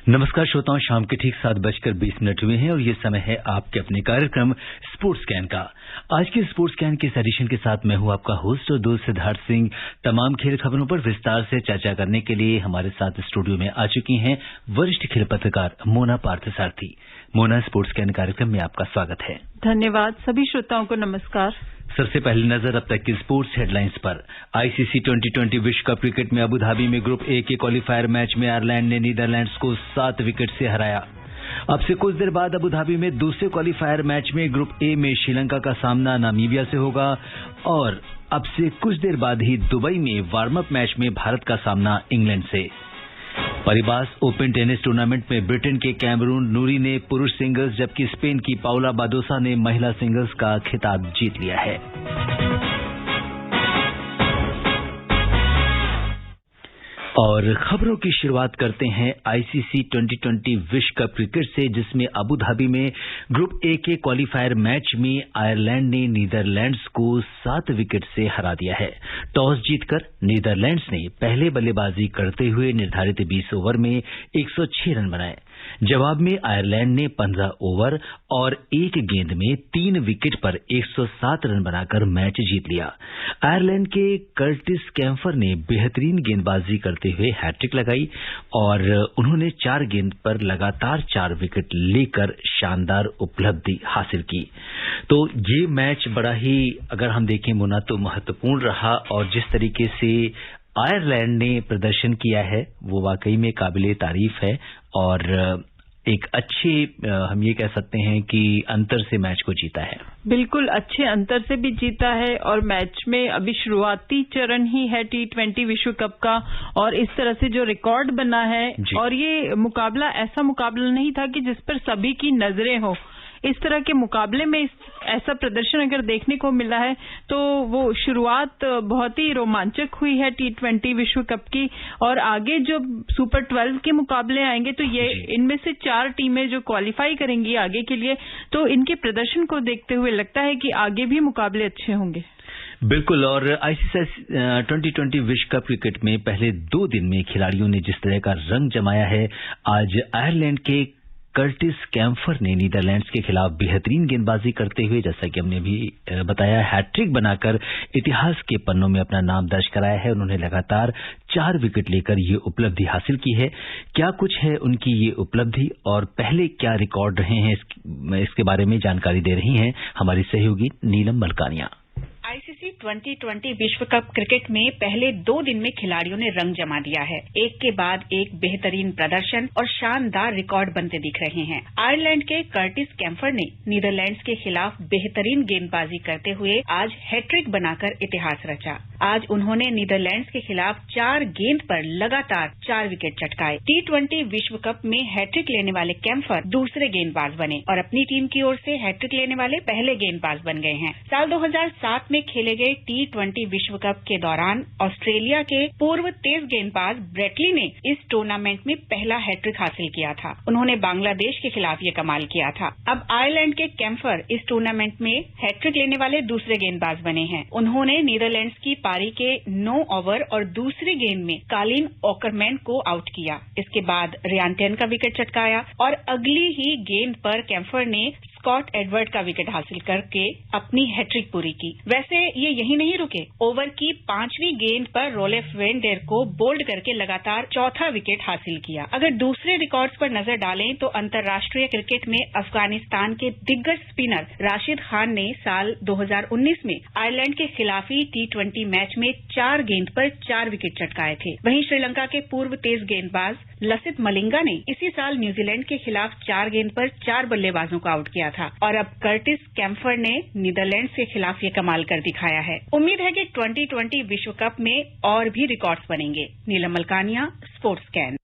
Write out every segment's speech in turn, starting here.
नमस्कार श्रोताओं, शाम के ठीक 7:20 हुए हैं और ये समय है आपके अपने कार्यक्रम स्पोर्ट्स स्कैन का। आज के स्पोर्ट्स स्कैन के इस एडिशन के साथ मैं हूं आपका होस्ट और दोस्त सिद्धार्थ सिंह। तमाम खेल खबरों पर विस्तार से चर्चा करने के लिए हमारे साथ स्टूडियो में आ चुकी हैं वरिष्ठ खेल पत्रकार मोना पार्थसारथी। मोना, स्पोर्ट्स स्कैन कार्यक्रम में आपका स्वागत है। धन्यवाद। सभी श्रोताओं को नमस्कार। सबसे पहले नजर अब तक की स्पोर्ट्स हेडलाइंस पर। आईसीसी 2020 विश्व कप क्रिकेट में अबू धाबी में ग्रुप ए के क्वालीफायर मैच में आयरलैंड ने नीदरलैंड्स को 7 विकेट से हराया। अब से कुछ देर बाद अबू धाबी में दूसरे क्वालीफायर मैच में ग्रुप ए में श्रीलंका का सामना नामीबिया से होगा और अब से कुछ देर बाद ही दुबई में वार्म अप मैच में भारत का सामना इंग्लैंड से। परिबास ओपन टेनिस टूर्नामेंट में ब्रिटेन के कैमरून नूरी ने पुरुष सिंगल्स जबकि स्पेन की पाउला बादोसा ने महिला सिंगल्स का खिताब जीत लिया है। और खबरों की शुरुआत करते हैं आईसीसी 2020 विश्व कप क्रिकेट से, जिसमें अबू धाबी में ग्रुप ए के क्वालीफायर मैच में आयरलैंड ने नीदरलैंड्स को 7 विकेट से हरा दिया है। टॉस जीतकर नीदरलैंड्स ने पहले बल्लेबाजी करते हुए निर्धारित 20 ओवर में 106 रन बनाए। जवाब में आयरलैंड ने 15 ओवर और 1 गेंद में 3 विकेट पर 107 रन बनाकर मैच जीत लिया। आयरलैंड के कर्टिस कैम्फर ने बेहतरीन गेंदबाजी करते हुए हैट्रिक लगाई और उन्होंने 4 गेंद पर लगातार 4 विकेट लेकर शानदार उपलब्धि हासिल की। तो ये मैच बड़ा ही, अगर हम देखें मोना, तो महत्वपूर्ण रहा और जिस तरीके से आयरलैंड ने प्रदर्शन किया है वो वाकई में काबिले तारीफ है और एक अच्छे, हम ये कह सकते हैं कि अंतर से मैच को जीता है। बिल्कुल अच्छे अंतर से भी जीता है और मैच में अभी शुरुआती चरण ही है T20 विश्व कप का और इस तरह से जो रिकॉर्ड बना है और ये मुकाबला ऐसा मुकाबला नहीं था कि जिस पर सभी की नजरें हो। इस तरह के मुकाबले में ऐसा प्रदर्शन अगर देखने को मिला है तो वो शुरुआत बहुत ही रोमांचक हुई है T20 विश्व कप की और आगे जो सुपर 12 के मुकाबले आएंगे तो ये इनमें से 4 टीमें जो क्वालिफाई करेंगी आगे के लिए, तो इनके प्रदर्शन को देखते हुए लगता है कि आगे भी मुकाबले अच्छे होंगे। बिल्कुल। और आईसीसी 2020 विश्व कप क्रिकेट में पहले 2 दिन में खिलाड़ियों ने जिस तरह का रंग जमाया है, आज आयरलैंड के कर्टिस कैम्फर ने नीदरलैंड्स के खिलाफ बेहतरीन गेंदबाजी करते हुए, जैसा कि हमने भी बताया, हैट्रिक बनाकर इतिहास के पन्नों में अपना नाम दर्ज कराया है। उन्होंने लगातार 4 विकेट लेकर ये उपलब्धि हासिल की है। क्या कुछ है उनकी ये उपलब्धि और पहले क्या रिकॉर्ड रहे हैं, इसके बारे में जानकारी दे रही हैं हमारी सहयोगी नीलम मलकानिया। आईसीसी 2020 विश्व कप क्रिकेट में पहले 2 दिन में खिलाड़ियों ने रंग जमा दिया है। एक के बाद एक बेहतरीन प्रदर्शन और शानदार रिकॉर्ड बनते दिख रहे हैं। आयरलैंड के कर्टिस कैम्फर ने नीदरलैंड्स के खिलाफ बेहतरीन गेंदबाजी करते हुए आज हैट्रिक बनाकर इतिहास रचा। आज उन्होंने नीदरलैंड्स के खिलाफ 4 गेंद पर लगातार 4 विकेट चटकाए। T20 विश्व कप में हैट्रिक लेने वाले कैम्फर दूसरे गेंदबाज बने और अपनी टीम की ओर से हैट्रिक लेने वाले पहले गेंदबाज बन गए हैं। साल 2007 में खेले गए T20 विश्व कप के दौरान ऑस्ट्रेलिया के पूर्व तेज गेंदबाज ब्रेटली ने इस टूर्नामेंट में पहला हैट्रिक हासिल किया था। उन्होंने बांग्लादेश के खिलाफ ये कमाल किया था। अब आयरलैंड के कैम्फर इस टूर्नामेंट में हैट्रिक लेने वाले दूसरे गेंदबाज बने हैं। उन्होंने नीदरलैंड्स की पारी के 9 ओवर और दूसरी गेंद में कालिन ओकरमैन को आउट किया। इसके बाद रियांटेन का विकेट चटकाया और अगली ही गेंद पर कैम्फर ने स्कॉट एडवर्ड का विकेट हासिल करके अपनी हैट्रिक पूरी की। वैसे ये यही नहीं रुके, ओवर की 5वीं गेंद पर रोलेफ वेंडेर को बोल्ड करके लगातार 4था विकेट हासिल किया। अगर दूसरे रिकॉर्ड्स पर नजर डालें तो अंतर्राष्ट्रीय क्रिकेट में अफगानिस्तान के दिग्गज स्पिनर राशिद खान ने साल 2019 में आयरलैंड के खिलाफी T20 मैच में 4 गेंद पर 4 विकेट चटकाए थे। वहीं श्रीलंका के पूर्व तेज गेंदबाज लसित मलिंगा ने इसी साल न्यूजीलैंड के खिलाफ 4 गेंद पर 4 बल्लेबाजों को आउट किया था और अब कर्टिस कैम्फर ने नीदरलैंड्स के खिलाफ ये कमाल कर दिखाया है। उम्मीद है कि 2020 विश्व कप में और भी रिकॉर्ड्स बनेंगे। नीलम मलकानिया, स्पोर्ट्स स्कैन।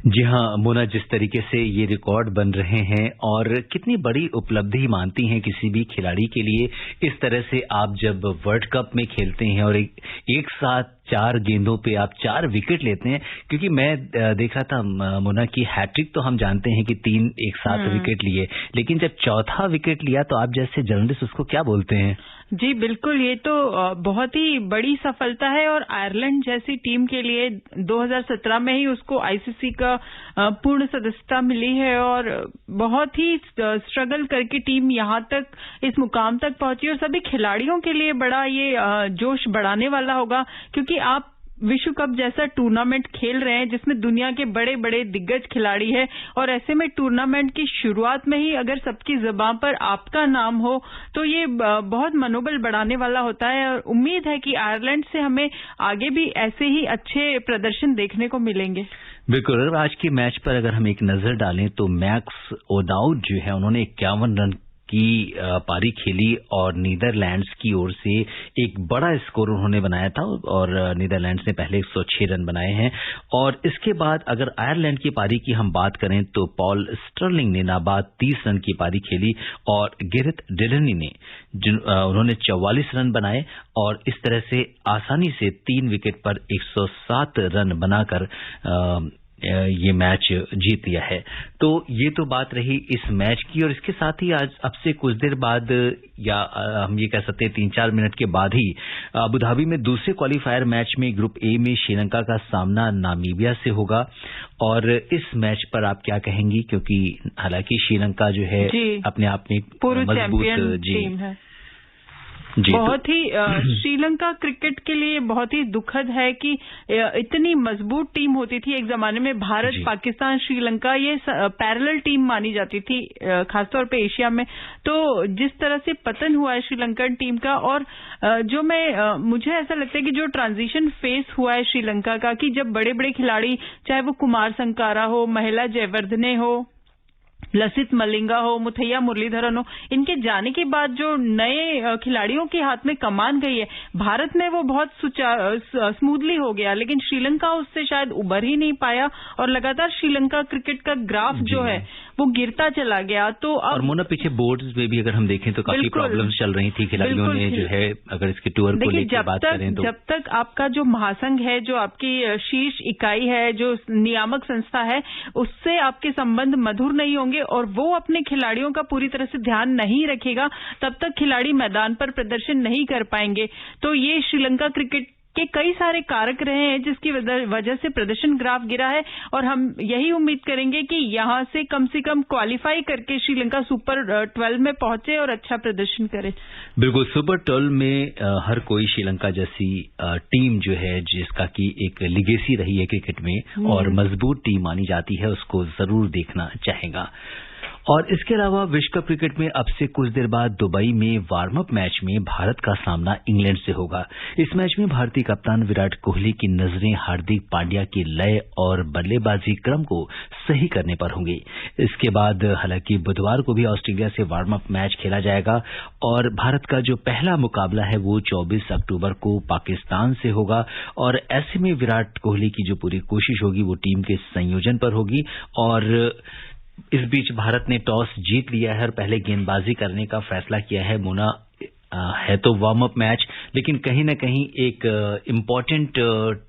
जी हाँ मोना, जिस तरीके से ये रिकॉर्ड बन रहे हैं और कितनी बड़ी उपलब्धि मानती हैं किसी भी खिलाड़ी के लिए, इस तरह से आप जब वर्ल्ड कप में खेलते हैं और एक साथ 4 गेंदों पे आप 4 विकेट लेते हैं, क्योंकि मैं देख रहा था मोना की हैट्रिक तो हम जानते हैं कि 3 एक साथ विकेट लिए, लेकिन जब चौथा विकेट लिया तो आप जैसे जर्नलिस्ट उसको क्या बोलते हैं? जी बिल्कुल, ये तो बहुत ही बड़ी सफलता है और आयरलैंड जैसी टीम के लिए 2017 में ही उसको आईसीसी का पूर्ण सदस्यता मिली है और बहुत ही स्ट्रगल करके टीम यहाँ तक इस मुकाम तक पहुंची और सभी खिलाड़ियों के लिए बड़ा ये जोश बढ़ाने वाला होगा, क्योंकि आप विश्व कप जैसा टूर्नामेंट खेल रहे हैं जिसमें दुनिया के बड़े बड़े दिग्गज खिलाड़ी हैं और ऐसे में टूर्नामेंट की शुरुआत में ही अगर सबकी जुबान पर आपका नाम हो तो ये बहुत मनोबल बढ़ाने वाला होता है और उम्मीद है कि आयरलैंड से हमें आगे भी ऐसे ही अच्छे प्रदर्शन देखने को मिलेंगे। बिल्कुल, आज के मैच पर अगर हम एक नजर डालें तो मैक्स ओडाउड जो है उन्होंने 51 रन की पारी खेली और नीदरलैंड्स की ओर से एक बड़ा स्कोर उन्होंने बनाया था और नीदरलैंड्स ने पहले 106 रन बनाए हैं। और इसके बाद अगर आयरलैंड की पारी की हम बात करें तो पॉल स्टर्लिंग ने नाबाद 30 रन की पारी खेली और गैरेथ डेलनी ने उन्होंने 44 रन बनाए और इस तरह से आसानी से 3 विकेट पर 107 रन बनाकर ये मैच जीत लिया है। तो ये तो बात रही इस मैच की और इसके साथ ही आज अब से कुछ देर बाद या हम ये कह सकते हैं 3-4 मिनट के बाद ही अबू धाबी में दूसरे क्वालिफायर मैच में ग्रुप ए में श्रीलंका का सामना नामीबिया से होगा। और इस मैच पर आप क्या कहेंगी, क्योंकि हालांकि श्रीलंका जो है अपने आप में मजबूत टीम है। बहुत ही श्रीलंका क्रिकेट के लिए बहुत ही दुखद है कि इतनी मजबूत टीम होती थी एक जमाने में। भारत, पाकिस्तान, श्रीलंका ये पैरेलल टीम मानी जाती थी खासतौर पे एशिया में। तो जिस तरह से पतन हुआ है श्रीलंकन टीम का और जो मुझे ऐसा लगता है कि जो ट्रांजिशन फेस हुआ है श्रीलंका का, कि जब बड़े बड़े खिलाड़ी चाहे वो कुमार संकारा हो, महिला जयवर्धने हो, लसित मलिंगा हो, मुथैया मुरलीधरन हो, इनके जाने के बाद जो नए खिलाड़ियों के हाथ में कमान गई है भारत में वो बहुत स्मूथली हो गया, लेकिन श्रीलंका उससे शायद उबर ही नहीं पाया और लगातार श्रीलंका क्रिकेट का ग्राफ जो है वो गिरता चला गया। तो और मोना पीछे बोर्ड्स में भी अगर हम देखें तो काफी प्रॉब्लम्स चल रही थी खिलाड़ियों ने जो है, अगर इसके टूर को लेकर बात करें तो जब तक आपका जो महासंघ है, जो आपकी शीर्ष इकाई है, जो नियामक संस्था है, उससे आपके संबंध मधुर नहीं होंगे और वो अपने खिलाड़ियों का पूरी तरह से ध्यान नहीं रखेगा, तब तक खिलाड़ी मैदान पर प्रदर्शन नहीं कर पाएंगे। तो ये श्रीलंका क्रिकेट के कई सारे कारक रहे हैं जिसकी वजह से प्रदर्शन ग्राफ गिरा है और हम यही उम्मीद करेंगे कि यहां से कम क्वालिफाई करके श्रीलंका सुपर 12 में पहुंचे और अच्छा प्रदर्शन करे। बिल्कुल, सुपर 12 में हर कोई श्रीलंका जैसी टीम जो है जिसका की एक लिगेसी रही है क्रिकेट में और मजबूत टीम मानी जाती है, उसको जरूर देखना चाहेगा। और इसके अलावा विश्व कप क्रिकेट में अब से कुछ देर बाद दुबई में वार्म अप मैच में भारत का सामना इंग्लैंड से होगा। इस मैच में भारतीय कप्तान विराट कोहली की नजरें हार्दिक पांड्या के लय और बल्लेबाजी क्रम को सही करने पर होंगी। इसके बाद हालांकि बुधवार को भी ऑस्ट्रेलिया से वार्म अप मैच खेला जाएगा और भारत का जो पहला मुकाबला है वो 24 अक्टूबर को पाकिस्तान से होगा और ऐसे में विराट कोहली की जो पूरी कोशिश होगी वो टीम के संयोजन पर होगी। और इस बीच भारत ने टॉस जीत लिया है और पहले गेंदबाजी करने का फैसला किया है। मोना, है तो वार्म अप मैच, लेकिन कहीं न कहीं एक इम्पोर्टेंट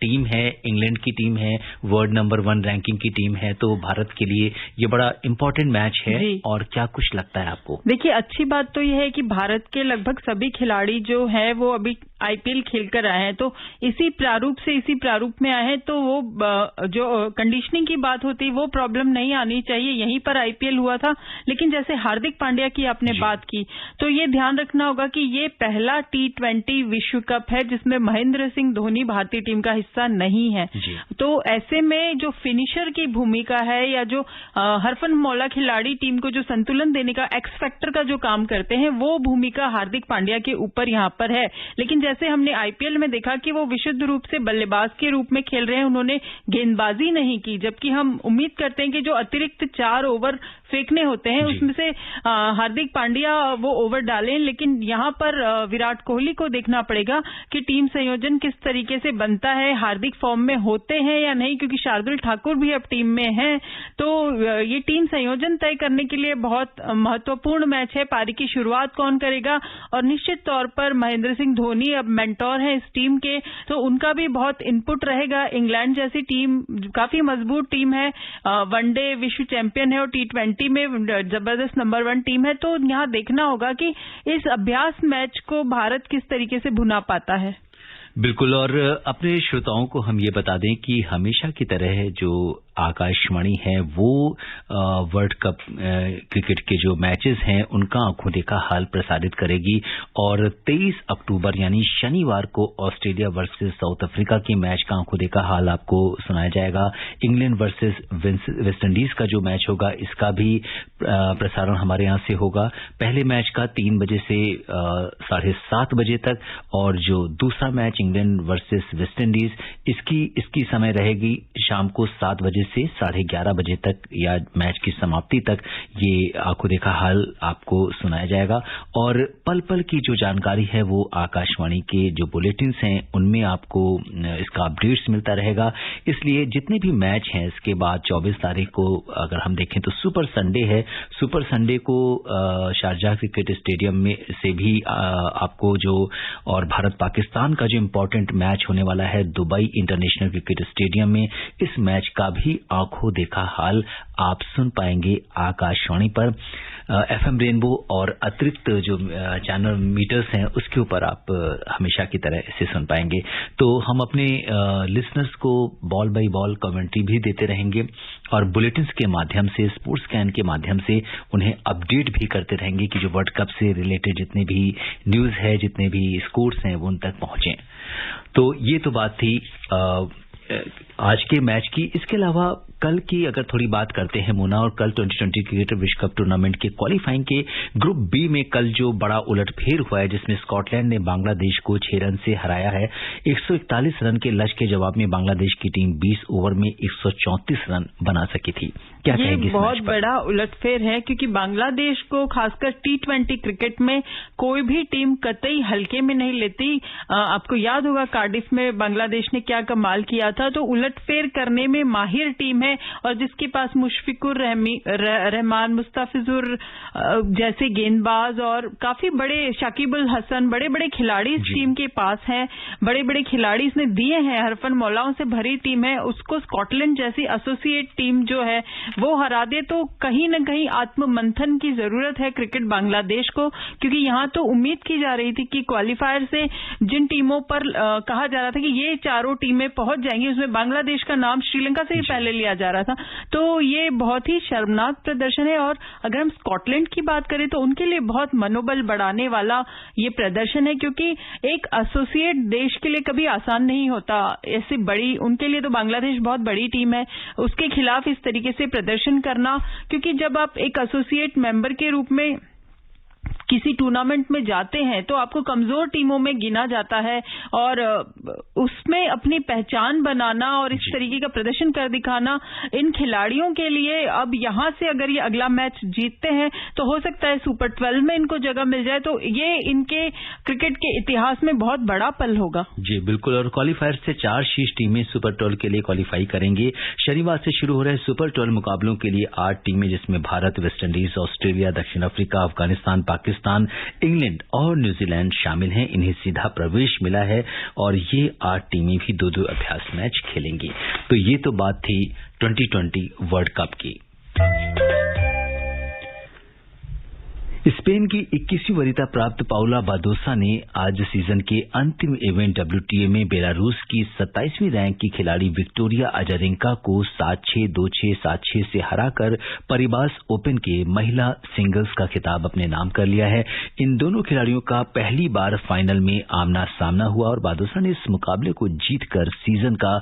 टीम है, इंग्लैंड की टीम है, वर्ल्ड नंबर 1 रैंकिंग की टीम है, तो भारत के लिए ये बड़ा इम्पोर्टेंट मैच है। और क्या कुछ लगता है आपको? देखिए, अच्छी बात तो यह है कि भारत के लगभग सभी खिलाड़ी जो है वो अभी आईपीएल खेलकर आए हैं, तो इसी प्रारूप में आए हैं, तो वो जो कंडीशनिंग की बात होती है वो प्रॉब्लम नहीं आनी चाहिए। यहीं पर आईपीएल हुआ था। लेकिन जैसे हार्दिक पांड्या की आपने बात की, तो ये ध्यान रखना होगा कि ये पहला T20 विश्व कप है जिसमें महेंद्र सिंह धोनी भारतीय टीम का हिस्सा नहीं है। तो ऐसे में जो फिनिशर की भूमिका है या जो हरफन मौला खिलाड़ी टीम को जो संतुलन देने का, एक्स फैक्टर का जो काम करते हैं, वो भूमिका हार्दिक पांड्या के ऊपर यहाँ पर है। लेकिन जैसे हमने आईपीएल में देखा कि वो विशुद्ध रूप से बल्लेबाज के रूप में खेल रहे हैं, उन्होंने गेंदबाजी नहीं की, जबकि हम उम्मीद करते हैं कि जो अतिरिक्त 4 ओवर फेंकने होते हैं, उसमें से हार्दिक पांड्या वो ओवर डालें, लेकिन यहाँ पर विराट कोहली को देखना पड़ेगा कि टीम संयोजन किस तरीके से बनता है, हार्दिक फॉर्म में होते हैं या नहीं, क्योंकि शार्दुल ठाकुर भी अब टीम में हैं। तो ये टीम संयोजन तय करने के लिए बहुत महत्वपूर्ण मैच है। पारी की शुरुआत कौन करेगा, और निश्चित तौर पर महेंद्र सिंह धोनी अब मेंटोर हैं इस टीम के, तो उनका भी बहुत इनपुट रहेगा। इंग्लैंड जैसी टीम काफी मजबूत टीम है, वनडे विश्व चैंपियन है और T20 में जबरदस्त नंबर 1 टीम है। तो यहाँ देखना होगा कि इस अभ्यास मैच को भारत किस तरीके से भुना पाता है। बिल्कुल, और अपने श्रोताओं को हम ये बता दें कि हमेशा की तरह जो आकाशवाणी है वो वर्ल्ड कप क्रिकेट के जो मैचेस हैं उनका आंखों देखा हाल प्रसारित करेगी, और 23 अक्टूबर यानी शनिवार को ऑस्ट्रेलिया वर्सेस साउथ अफ्रीका के मैच का आंखों देखा हाल आपको सुनाया जाएगा। इंग्लैंड वर्सेस वेस्ट इंडीज का जो मैच होगा इसका भी प्रसारण हमारे यहां से होगा। पहले मैच का 3 बजे से 7:30 बजे तक, और जो दूसरा match England versus West Indies इसकी समय रहेगी शाम को 7 बजे से 11:30 बजे तक, या मैच की समाप्ति तक ये आंखों देखा हाल आपको सुनाया जाएगा। और पल पल की जो जानकारी है वो आकाशवाणी के जो बुलेटिन्स हैं उनमें आपको इसका अपडेट्स मिलता रहेगा। इसलिए जितने भी मैच हैं इसके बाद 24 तारीख को अगर हम देखें तो सुपर संडे है। सुपर संडे को शारजाह क्रिकेट स्टेडियम में से भी आपको जो, और भारत पाकिस्तान का जो इंपॉर्टेंट मैच होने वाला है दुबई इंटरनेशनल क्रिकेट स्टेडियम में, इस मैच का भी आंखों देखा हाल आप सुन पाएंगे आकाशवाणी पर। FM रेनबो और अतिरिक्त जो चैनल मीटर्स हैं उसके ऊपर आप हमेशा की तरह इसे सुन पाएंगे। तो हम अपने लिसनर्स को बॉल बाय बॉल कमेंट्री भी देते रहेंगे, और बुलेटिन्स के माध्यम से, स्पोर्ट्स स्कैन के माध्यम से उन्हें अपडेट भी करते रहेंगे कि जो वर्ल्ड कप से रिलेटेड जितने भी न्यूज है, जितने भी स्कोर्स हैं वो उन तक पहुंचे। तो ये तो बात थी आज के मैच की। इसके अलावा कल की अगर थोड़ी बात करते हैं मोना, और कल 2020 क्रिकेट विश्व कप टूर्नामेंट के क्वालिफाइंग के ग्रुप बी में कल जो बड़ा उलटफेर हुआ है जिसमें स्कॉटलैंड ने बांग्लादेश को 6 रन से हराया है। 141 रन के लक्ष्य के जवाब में बांग्लादेश की टीम 20 ओवर में 134 रन बना सकी थी। क्या कहेंगे इस मैच पर? बहुत बड़ा उलटफेर है, क्योंकि बांग्लादेश को खासकर T20 क्रिकेट में कोई भी टीम कतई हल्के में नहीं लेती। आपको याद होगा कार्डिफ में बांग्लादेश ने क्या कमाल किया था। तो उलटफेर करने में माहिर टीम है, और जिसके पास मुशफिकुर रहमान, मुस्तफिजुर जैसे गेंदबाज और काफी बड़े, शाकिब उल हसन, बड़े बड़े खिलाड़ी इस टीम के पास हैं। बड़े बड़े खिलाड़ी इसने दिए हैं, हरफन मौलाओं से भरी टीम है। उसको स्कॉटलैंड जैसी एसोसिएट टीम जो है वो हरा दे तो कहीं न कहीं आत्ममंथन की जरूरत है क्रिकेट बांग्लादेश को, क्योंकि यहां तो उम्मीद की जा रही थी कि क्वालिफायर से जिन टीमों पर कहा जा रहा था कि ये चारों टीमें पहुंच जाएंगी, उसमें बांग्लादेश का नाम श्रीलंका से ही पहले लिया जा रहा था। तो ये बहुत ही शर्मनाक प्रदर्शन है, और अगर हम स्कॉटलैंड की बात करें तो उनके लिए बहुत मनोबल बढ़ाने वाला ये प्रदर्शन है, क्योंकि एक एसोसिएट देश के लिए कभी आसान नहीं होता। ऐसी बड़ी, उनके लिए तो बांग्लादेश बहुत बड़ी टीम है, उसके खिलाफ इस तरीके से प्रदर्शन करना, क्योंकि जब आप एक एसोसिएट मेंबर के रूप में किसी टूर्नामेंट में जाते हैं तो आपको कमजोर टीमों में गिना जाता है, और उसमें अपनी पहचान बनाना और इस तरीके का प्रदर्शन कर दिखाना इन खिलाड़ियों के लिए, अब यहां से अगर ये अगला मैच जीतते हैं तो हो सकता है सुपर 12 में इनको जगह मिल जाए। तो ये इनके क्रिकेट के इतिहास में बहुत बड़ा पल होगा। जी बिल्कुल, और क्वालिफायर से 4 शीर्ष टीमें सुपर 12 के लिए क्वालिफाई करेंगे। शनिवार से शुरू हो रहे सुपर 12 मुकाबलों के लिए 8 टीमें, जिसमें भारत, वेस्ट इंडीज, ऑस्ट्रेलिया, दक्षिण अफ्रीका, अफगानिस्तान, पाकिस्तान, इंग्लैंड और न्यूजीलैंड शामिल हैं। इन्हें सीधा प्रवेश मिला है, और ये 8 टीमें भी 2-2 अभ्यास मैच खेलेंगी। तो ये तो बात थी 2020 वर्ल्ड कप की। स्पेन की 21वीं वरीयता प्राप्त पाउला बादोसा ने आज सीजन के अंतिम इवेंट WTA में बेलारूस की 27वीं रैंक की खिलाड़ी विक्टोरिया अजारेंका को 7-6, 2-6, 7-6 से हराकर परिबास ओपन के महिला सिंगल्स का खिताब अपने नाम कर लिया है। इन दोनों खिलाड़ियों का पहली बार फाइनल में आमना सामना हुआ, और बादोसा ने इस मुकाबले को जीतकर सीजन का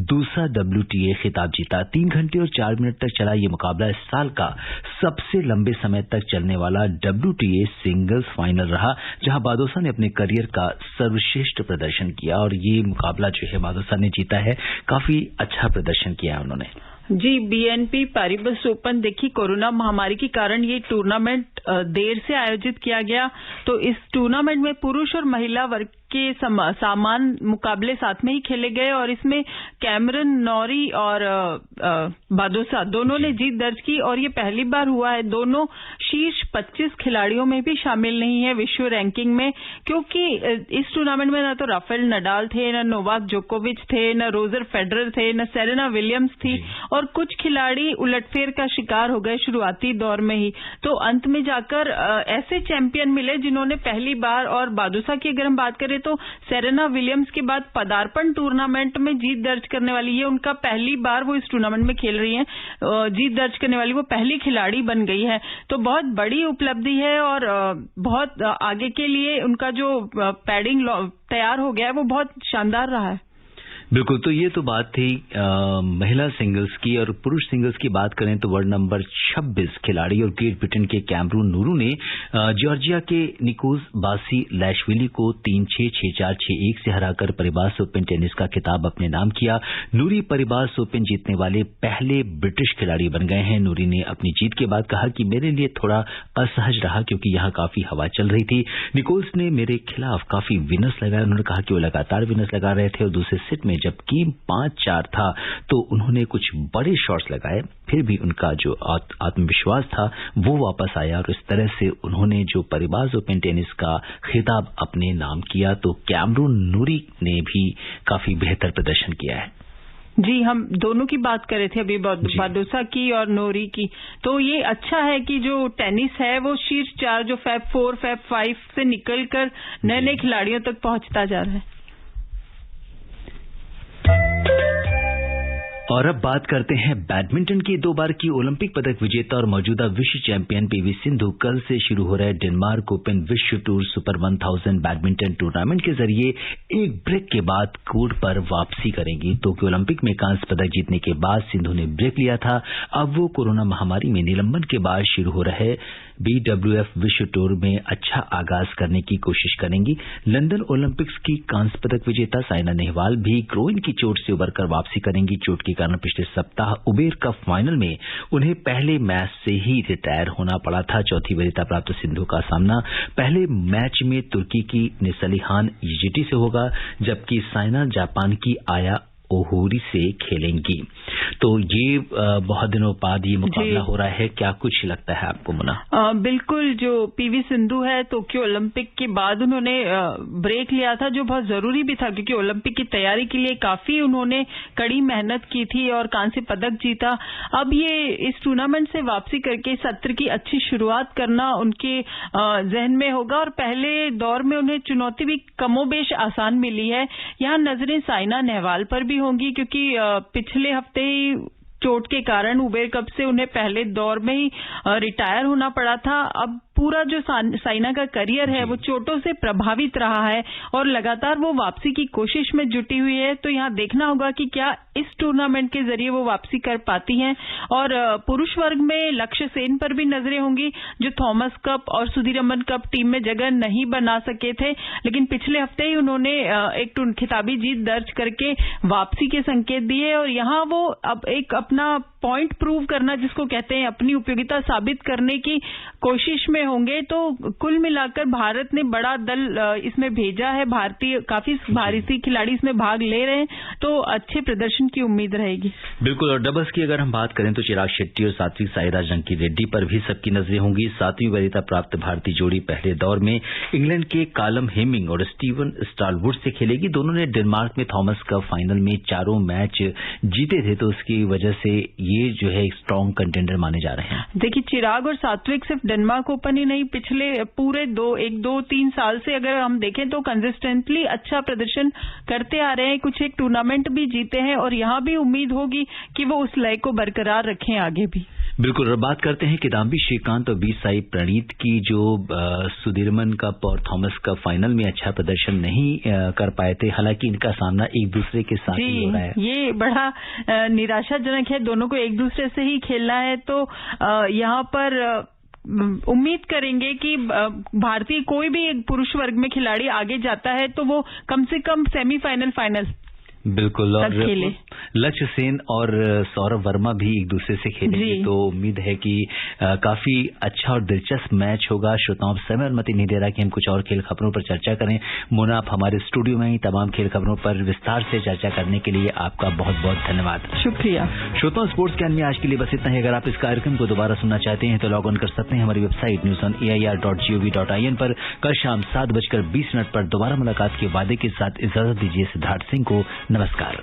दूसरा WTA खिताब जीता। 3 घंटे और 4 मिनट तक चला ये मुकाबला इस साल का सबसे लंबे समय तक चलने वाला WTA सिंगल्स फाइनल रहा, जहां बादोसा ने अपने करियर का सर्वश्रेष्ठ प्रदर्शन किया, और ये मुकाबला जो है बादोसा ने जीता है। काफी अच्छा प्रदर्शन किया है उन्होंने। जी, बीएनपी पारिबस ओपन, देखिए कोरोना महामारी के कारण ये टूर्नामेंट देर से आयोजित किया गया, तो इस टूर्नामेंट में पुरुष और महिला वर्ग के सामान मुकाबले साथ में ही खेले गए और इसमें कैमरन नॉरी और बादोसा दोनों ने जीत दर्ज की और ये पहली बार हुआ है। दोनों शीर्ष 25 खिलाड़ियों में भी शामिल नहीं है विश्व रैंकिंग में, क्योंकि इस टूर्नामेंट में न तो राफेल नडाल थे, न नोवाक जोकोविच थे, न रोजर फेडरर थे, न सेरेना विलियम्स थी और कुछ खिलाड़ी उलटफेर का शिकार हो गए शुरुआती दौर में ही। तो अंत में जाकर ऐसे चैंपियन मिले जिन्होंने पहली बार, और बादुसा की अगर हम बात करें तो सेरेना विलियम्स के बाद पदार्पण टूर्नामेंट में जीत दर्ज करने वाली, ये उनका पहली बार वो इस टूर्नामेंट में खेल रही हैं, जीत दर्ज करने वाली वो पहली खिलाड़ी बन गई है। तो बहुत बड़ी उपलब्धि है और बहुत आगे के लिए उनका जो पैडिंग तैयार हो गया है वो बहुत शानदार रहा है। बिल्कुल, तो ये तो बात थी महिला सिंगल्स की। और पुरुष सिंगल्स की बात करें तो वर्ल्ड नंबर 26 खिलाड़ी और ग्रेट ब्रिटेन के कैमरून नूरू ने जॉर्जिया के निकोस बासीलैशविली को 3-6, 6-4, 6-1 से हराकर परिबास ओपन टेनिस का खिताब अपने नाम किया। नूरी परिबास ओपन जीतने वाले पहले ब्रिटिश खिलाड़ी बन गए हैं। नूरी ने अपनी जीत के बाद कहा कि मेरे लिए थोड़ा असहज रहा क्योंकि यहाँ काफी हवा चल रही थी। निकोल्स ने मेरे खिलाफ काफी विनर्स लगाए। उन्होंने कहा कि वो लगातार विनर्स लगा रहे थे और दूसरे सेट में जबकि 5-4 था तो उन्होंने कुछ बड़े शॉट्स लगाए, फिर भी उनका जो आत्मविश्वास था वो वापस आया और इस तरह से उन्होंने जो परिबास ओपन टेनिस का खिताब अपने नाम किया। तो कैमरून नूरी ने भी काफी बेहतर प्रदर्शन किया है। जी, हम दोनों की बात कर रहे थे अभी, बादुसा की और नोरी की। तो ये अच्छा है कि जो टेनिस है वो शीर्ष 4 जो फैब 4, फैब 5 से निकलकर नए नए खिलाड़ियों तक पहुंचता जा रहा है। और अब बात करते हैं बैडमिंटन की। 2 बार की ओलंपिक पदक विजेता और मौजूदा विश्व चैंपियन पीवी सिंधु कल से शुरू हो रहे डेनमार्क ओपन विश्व टूर सुपर 1000 बैडमिंटन टूर्नामेंट के जरिए एक ब्रेक के बाद कोर्ट पर वापसी करेंगी। टोक्यो ओलंपिक में कांस्य पदक जीतने के बाद सिंधु ने ब्रेक लिया था। अब वो कोरोना महामारी में निलंबन के बाद शुरू हो रहे BWF विश्व टूर में अच्छा आगाज करने की कोशिश करेंगी। लंदन ओलंपिक्स की कांस्य पदक विजेता साइना नेहवाल भी ग्रोइन की चोट से उबरकर वापसी करेंगी। चोट के कारण पिछले सप्ताह उबेर कप फाइनल में उन्हें पहले मैच से ही रिटायर होना पड़ा था। चौथी वरीयता प्राप्त सिंधु का सामना पहले मैच में तुर्की की निसलिहान यजिटी से होगा, जबकि साइना जापान की आया ओहोरी से खेलेंगी। तो ये बहुत दिनों बाद ये मुकाबला हो रहा है, क्या कुछ लगता है आपको मुना? बिल्कुल, जो पीवी सिंधु है टोक्यो ओलंपिक के बाद उन्होंने ब्रेक लिया था, जो बहुत जरूरी भी था क्योंकि ओलंपिक की तैयारी के लिए काफी उन्होंने कड़ी मेहनत की थी और कांस्य पदक जीता। अब ये इस टूर्नामेंट से वापसी करके सत्र की अच्छी शुरुआत करना उनके जहन में होगा और पहले दौर में उन्हें चुनौती भी कमोबेश आसान मिली है। यहाँ नजरें साइना नेहवाल पर भी होंगी क्योंकि पिछले हफ्ते ही चोट के कारण उबेर कप से उन्हें पहले दौर में ही रिटायर होना पड़ा था। अब पूरा जो साइना का करियर है वो चोटों से प्रभावित रहा है और लगातार वो वापसी की कोशिश में जुटी हुई है। तो यहाँ देखना होगा कि क्या इस टूर्नामेंट के जरिए वो वापसी कर पाती हैं। और पुरुष वर्ग में लक्ष्य सेन पर भी नजरें होंगी, जो थॉमस कप और सुधीरमन कप टीम में जगह नहीं बना सके थे, लेकिन पिछले हफ्ते ही उन्होंने एक खिताबी जीत दर्ज करके वापसी के संकेत दिए और यहाँ वो अब एक अपना पॉइंट प्रूव करना, जिसको कहते हैं अपनी उपयोगिता साबित करने की कोशिश में होंगे। तो कुल मिलाकर भारत ने बड़ा दल इसमें भेजा है, काफी भारतीय खिलाड़ी इसमें भाग ले रहे हैं, तो अच्छे प्रदर्शन की उम्मीद रहेगी। बिल्कुल, और डबल्स की अगर हम बात करें तो चिराग शेट्टी और सात्विक साईराज रंकी रेड्डी पर भी सबकी नजरें होंगी। 7वीं वरीयता प्राप्त भारतीय जोड़ी पहले दौर में इंग्लैंड के कालम हेमिंग और स्टीवन स्टालवुड से खेलेगी। दोनों ने डेनमार्क में थॉमस कप फाइनल में 4 मैच जीते थे, तो उसकी वजह से ये जो है स्ट्रॉन्ग कंटेंडर माने जा रहे हैं। देखिए, चिराग और सात्विक सिर्फ डेनमार्क ओपन ही नहीं, पिछले पूरे 2-3 साल से अगर हम देखें तो कंसिस्टेंटली अच्छा प्रदर्शन करते आ रहे हैं। कुछ एक टूर्नामेंट भी जीते हैं और यहाँ भी उम्मीद होगी कि वो उस लय को बरकरार रखें आगे भी। बिल्कुल, और बात करते हैं किदाम्बी श्रीकांत और बी साई प्रणीत की, जो सुधीरमन कप और थॉमस कप फाइनल में अच्छा प्रदर्शन नहीं कर पाए थे। हालांकि इनका सामना एक दूसरे के साथ ही हो रहा है। ये बड़ा निराशाजनक है, दोनों को एक दूसरे से ही खेलना है। तो यहाँ पर उम्मीद करेंगे कि भारतीय कोई भी एक पुरुष वर्ग में खिलाड़ी आगे जाता है तो वो कम से कम सेमीफाइनल, फाइनल बिल्कुल। और लक्ष्य सेन और सौरभ वर्मा भी एक दूसरे से खेलेंगे, तो उम्मीद है कि काफी अच्छा और दिलचस्प मैच होगा। श्रोताओं, समय और मति नहीं दे रहा कि हम कुछ और खेल खबरों पर चर्चा करें। मोना, आप हमारे स्टूडियो में ही तमाम खेल खबरों पर विस्तार से चर्चा करने के लिए आपका बहुत बहुत धन्यवाद। शुक्रिया। श्रोताओं, स्पोर्ट्स ज्ञान में आज के लिए बस इतना ही। अगर आप इस कार्यक्रम को दोबारा सुनना चाहते हैं तो लॉग ऑन कर सकते हैं हमारी वेबसाइट newsonair.gov.in पर। कल शाम 7:20 पर दोबारा मुलाकात के वादे के साथ इजाजत दीजिए सिद्धार्थ सिंह को। नमस्कार।